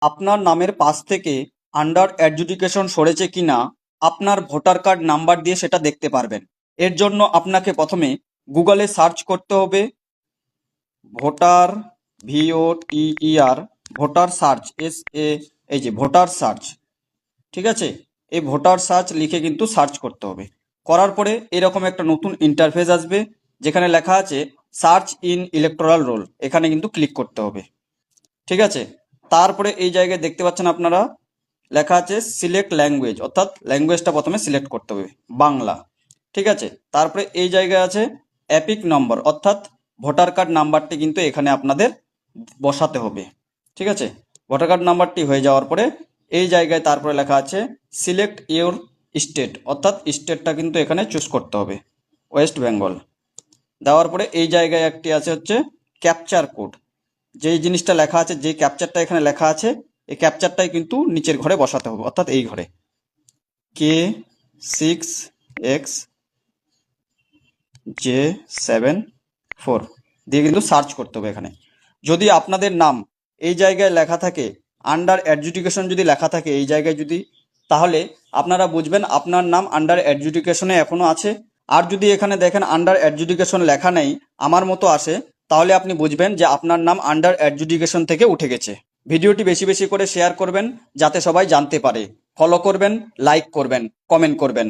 আপনার নামের পাশ থেকে আন্ডার অ্যাডজুডিকেশন সরেছে কিনা আপনার ভোটার কার্ড নাম্বার দিয়ে সেটা দেখতে পারবেন। এর জন্য আপনাকে প্রথমে গুগলে সার্চ করতে হবে ভোটার, VOTER, ভোটার সার্চ, এই যে ভোটার সার্চ। ঠিক আছে, এই ভোটার সার্চ লিখে কিন্তু সার্চ করতে হবে। করার পরে এরকম একটা নতুন ইন্টারফেস আসবে যেখানে লেখা আছে সার্চ ইন ইলেকটোরাল রোল, এখানে কিন্তু ক্লিক করতে হবে। ঠিক আছে, তারপরে এই জায়গায় দেখতে পাচ্ছেন আপনারা লেখা আছে সিলেক্ট ল্যাঙ্গুয়েজ, অর্থাৎ ল্যাঙ্গুয়েজটা প্রথমে সিলেক্ট করতে হবে বাংলা। ঠিক আছে, তারপরে এই জায়গায় আছে এপিক নম্বর, অর্থাৎ ভোটার কার্ড নাম্বারটি কিন্তু এখানে আপনাদের বসাতে হবে। ঠিক আছে, ভোটার কার্ড নাম্বারটি হয়ে যাওয়ার পরে এই জায়গায় তারপরে লেখা আছে সিলেক্ট ইওর স্টেট, অর্থাৎ স্টেটটা কিন্তু এখানে চুজ করতে হবে ওয়েস্ট বেঙ্গল। দেওয়ার পরে এই জায়গায় একটি আছে হচ্ছে ক্যাপচার কোড, যেই জিনিসটা লেখা আছে, যে ক্যাপচারটা এখানে লেখা আছে, এই ক্যাপচারটাই কিন্তু নিচের ঘরে বসাতে হবে, অর্থাৎ এই ঘরে K6XJ74 দিয়ে কিন্তু সার্চ করতে হবে এখানে। যদি আপনাদের নাম এই জায়গায় লেখা থাকে আন্ডার অ্যাডজুডিকেশন, যদি লেখা থাকে এই জায়গায় যদি, তাহলে আপনারা বুঝবেন আপনার নাম আন্ডার অ্যাডজুডিকেশনে এখনো আছে। আর যদি এখানে দেখেন আন্ডার অ্যাডজুডিকেশন লেখা নেই, আমার মতো আসে, তাহলে আপনি বুঝবেন যে আপনার নাম আন্ডার অ্যাডজুডিকেশন থেকে উঠে গেছে। ভিডিওটি বেশি বেশি করে শেয়ার করবেন যাতে সবাই জানতে পারে। ফলো করবেন, লাইক করবেন, কমেন্ট করবেন।